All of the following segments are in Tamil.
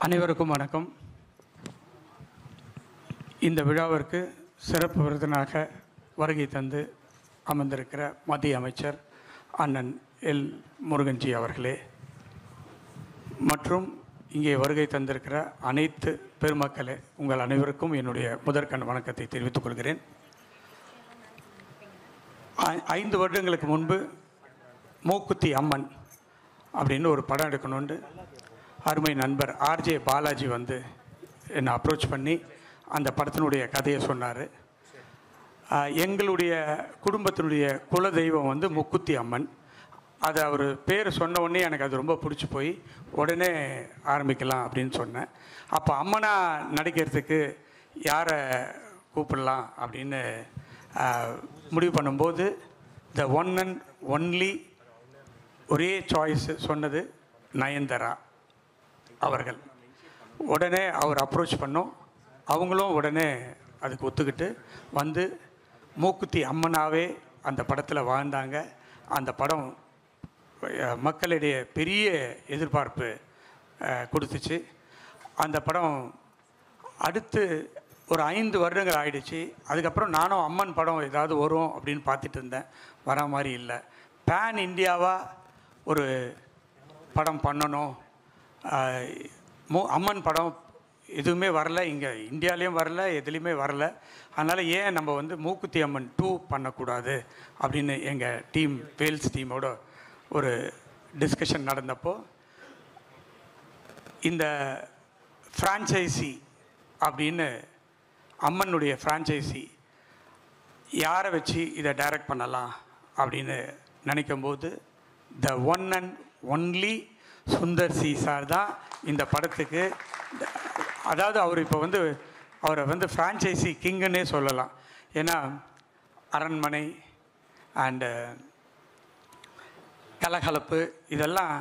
அனைவருக்கும் வணக்கம். இந்த விழாவிற்கு சிறப்பு விருந்தினராக வருகை தந்து அமர்ந்திருக்கிற மத்திய அமைச்சர் அண்ணன் எல் முருகன்ஜி அவர்களே மற்றும் இங்கே வருகை தந்திருக்கிற அனைத்து பெருமக்களே, உங்கள் அனைவருக்கும் என்னுடைய முதற்கண் வணக்கத்தை தெரிவித்துக் கொள்கிறேன். 5 வருடங்களுக்கு முன்பு மூக்குத்தி அம்மன் அப்படின்னு ஒரு படம் எடுக்கணுண்டு அருமை நண்பர் ஆர்ஜே பாலாஜி வந்து என்னை அப்ரோச் பண்ணி அந்த படத்தினுடைய கதையை சொன்னார். எங்களுடைய குடும்பத்தினுடைய குலதெய்வம் வந்து மூக்குத்தி அம்மன். அது அவர் பேர் சொன்ன உடனே எனக்கு அது ரொம்ப பிடிச்சி போய் உடனே ஆரம்பிக்கலாம் அப்படின்னு சொன்னேன். அப்போ அம்மனாக நடிக்கிறதுக்கு யாரை கூப்பிடலாம் அப்படின்னு முடிவு பண்ணும்போது த ஒன் அண்ட் ஒன்லி ஒரே சாய்ஸ் சொன்னது நயன்தாரா அவர்கள். உடனே அவர் அப்ரோச் பண்ணோம். அவங்களும் உடனே அதுக்கு ஒத்துக்கிட்டு வந்து மூக்குத்தி அம்மனாவே அந்த படத்தில் வாழ்ந்தாங்க. அந்த படம் மக்களிடையே பெரிய எதிர்பார்ப்பு கொடுத்துச்சு. அந்த படம் அடுத்து ஒரு 5 வருடங்கள் ஆயிடுச்சு. அதுக்கப்புறம் நானும் அம்மன் படம் ஏதாவது வரும் அப்படின்னு பார்த்துட்டு இருந்தேன். வர மாதிரி இல்லை. பேன் இந்தியாவாக ஒரு படம் பண்ணணும். அம்மன் படம் எதுவுமே வரல, இங்கே இந்தியாவிலையும் வரல, எதுலேயுமே வரல. அதனால் ஏன் நம்ம வந்து மூக்குத்தி அம்மன் 2 பண்ணக்கூடாது அப்படின்னு எங்கள் டீம், வேல்ஸ் டீமோட ஒரு டிஸ்கஷன் நடந்தப்போ இந்த ஃப்ரான்ச்சைசி அப்படின்னு அம்மனுடைய ஃப்ரான்ச்சைசி யாரை வச்சு இதை டைரக்ட் பண்ணலாம் அப்படின்னு நினைக்கும்போது the one and only Sundar C sir தான் இந்த படத்துக்கு. அதாவது அவர் இப்போ வந்து அவரை வந்து ஃப்ரான்ச்சைசி கிங்குன்னே சொல்லலாம். ஏன்னா அரண்மனை அண்டு கலகலப்பு இதெல்லாம்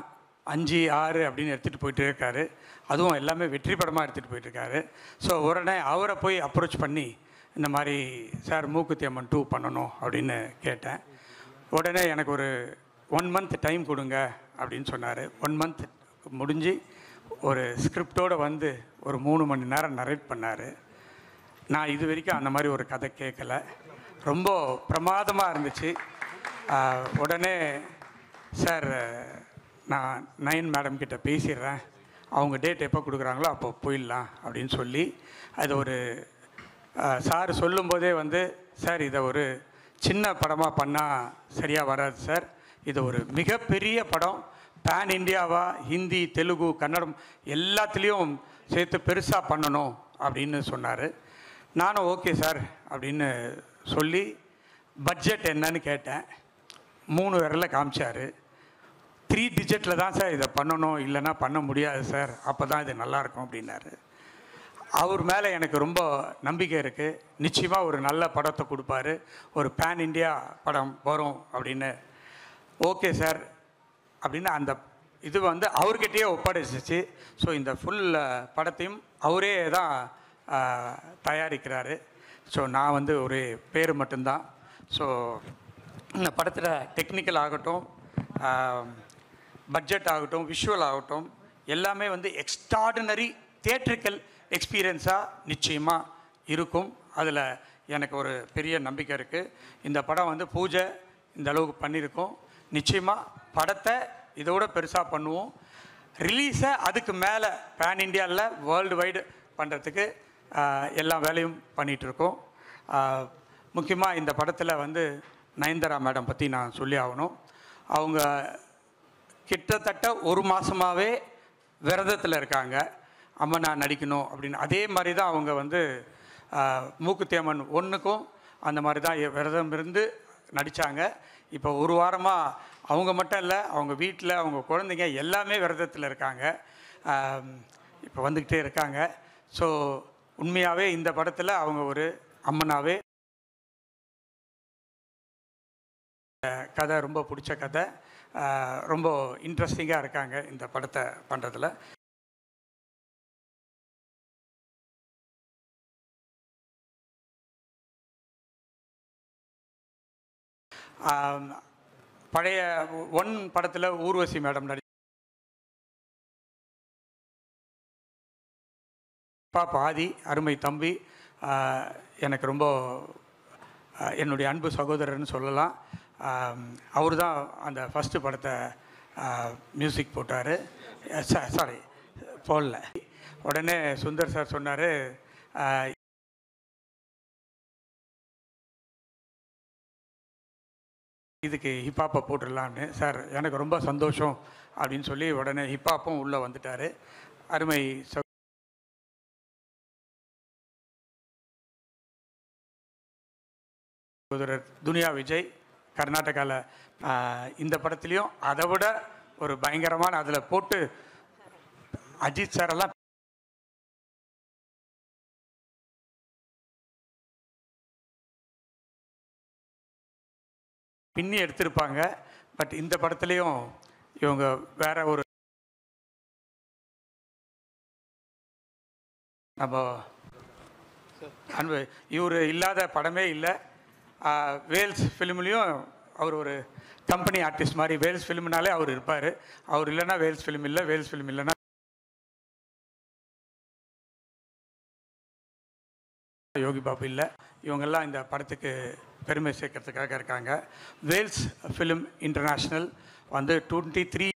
5, 6 அப்படின்னு எடுத்துகிட்டு போயிட்டு இருக்காரு. அதுவும் எல்லாமே வெற்றி படமாக எடுத்துகிட்டு போயிட்டுருக்காரு. ஸோ உடனே அவரை போய் அப்ரோச் பண்ணி இந்த மாதிரி சார் மூக்குத்தி அம்மன் 2 பண்ணணும் அப்படின்னு கேட்டேன். உடனே எனக்கு ஒரு 1 மந்த் டைம் கொடுங்க அப்படின்னு சொன்னார். 1 மந்த் முடிஞ்சு ஒரு ஸ்கிரிப்டோடு வந்து ஒரு 3 மணி நேரம் நரேட் பண்ணார். நான் இது வரைக்கும் அந்த மாதிரி ஒரு கதை கேட்கல. ரொம்ப பிரமாதமாக இருந்துச்சு. உடனே சார் நான் நயன் மேடம் கிட்ட பேசிடுறேன், அவங்க டேட் எப்போ கொடுக்குறாங்களோ அப்போ போயிடலாம் அப்படின்னு சொல்லி அது ஒரு சார் சொல்லும்போதே வந்து சார் இதை ஒரு சின்ன படமாக பண்ணால் சரியாக வராது சார், இது ஒரு மிகப்பெரிய படம், பேன் இந்தியாவாக ஹிந்தி, தெலுங்கு, கன்னடம் எல்லாத்துலேயும் சேர்த்து பெருசாக பண்ணணும் அப்படின்னு சொன்னார். நானும் ஓகே சார் அப்படின்னு சொல்லி பட்ஜெட் என்னன்னு கேட்டேன். 3 விரலில் காமிச்சார். 3 டிஜிட்டில் தான் சார் இதை பண்ணணும், இல்லைன்னா பண்ண முடியாது சார், அப்போ தான் இது நல்லாயிருக்கும் அப்படின்னாரு. அவர் மேலே எனக்கு ரொம்ப நம்பிக்கை இருக்குது. நிச்சயமாக ஒரு நல்ல படத்தை கொடுப்பாரு, ஒரு பேன் இந்தியா படம் வரும் அப்படின்னு. ஓகே சார் அப்படின்னு அந்த இது வந்து அவர்கிட்டயே ஒப்படைச்சிச்சு. ஸோ இந்த ஃபுல் படத்தையும் அவரே தான் தயாரிக்கிறாரு. ஸோ நான் வந்து ஒரு பேர் மட்டும்தான். ஸோ இந்த படத்தில் டெக்னிக்கல் ஆகட்டும், பட்ஜெட் ஆகட்டும், விஷுவல் ஆகட்டும், எல்லாமே வந்து எக்ஸ்ட்ராடினரி தியேட்ரிக்கல் எக்ஸ்பீரியன்ஸாக நிச்சயமாக இருக்கும். அதில் எனக்கு ஒரு பெரிய நம்பிக்கை இருக்குது. இந்த படம் வந்து பூஜை இந்த அளவுக்கு பண்ணியிருக்கோம். நிச்சயமாக படத்தை இதோட பெருசாக பண்ணுவோம். ரிலீஸை அதுக்கு மேலே பேன் இந்தியாவில் வேர்ல்டு வைடு பண்ணுறதுக்கு எல்லா வேலையும் பண்ணிகிட்ருக்கோம். முக்கியமாக இந்த படத்தில் வந்து நயன்தாரா மேடம் பற்றி நான் சொல்லி ஆகணும். அவங்க கிட்டத்தட்ட 1 மாதமாகவே விரதத்தில் இருக்காங்க, அம்மனா நடிக்கணும் அப்படின்னு. அதே மாதிரி தான் அவங்க வந்து மூக்குத்தி அம்மன் 1க்கும் அந்த மாதிரி தான் விரதம் இருந்து நடித்தாங்க. இப்போ 1 வாரமாக அவங்க மட்டும் இல்லை, அவங்க வீட்டில் அவங்க குழந்தைங்க எல்லாமே விரதத்தில் இருக்காங்க. இப்போ வந்துக்கிட்டே இருக்காங்க. ஸோ உண்மையாகவே இந்த படத்தில் அவங்க ஒரு அம்மனாகவே கதை ரொம்ப பிடிச்ச கதை, ரொம்ப இன்ட்ரெஸ்டிங்காக இருக்காங்க இந்த படத்தை பண்ணுறதுல. பழைய 1 படத்தில் ஊர்வசி மேடம் பாதி அருமை தம்பி, எனக்கு ரொம்ப என்னுடைய அன்பு சகோதரர்னு சொல்லலாம். அவர் தான் அந்த ஃபஸ்ட்டு படத்தை மியூசிக் போட்டார். சாரி, போடல. உடனே சுந்தர் சார் சொன்னார், இதுக்கு ஹிப்ஹாப்பை போட்டுடலான்னு. சார் எனக்கு ரொம்ப சந்தோஷம் அப்படின்னு சொல்லி உடனே ஹிப்ஹாப்பும் உள்ளே வந்துட்டார். அருமை சகோதரர் துனியா விஜய் கர்நாடகாவில் இந்த படத்துலேயும் அதை விட ஒரு பயங்கரமான அதில் போட்டு அஜித் சாரெல்லாம் பின்னி எடுத்திருப்பாங்க. பட் இந்த படத்துலேயும் இவங்க வேற ஒரு நம்ம அன்பு இவர் இல்லாத படமே இல்லை. வேல்ஸ் ஃபிலிம்லேயும் அவர் ஒரு கம்பெனி ஆர்டிஸ்ட் மாதிரி, வேல்ஸ் ஃபிலிம்னாலே அவர் இருப்பார். அவர் இல்லைன்னா வேல்ஸ் ஃபிலிம் இல்லை, வேல்ஸ் ஃபிலிம் இல்லைன்னா யோகி பாபு இல்லை. இவங்கெல்லாம் இந்த படத்துக்கு பெருமை சேர்க்கறதுக்காக இருக்காங்க. வேல்ஸ் ஃபிலிம் இன்டர்நேஷ்னல் வந்து 23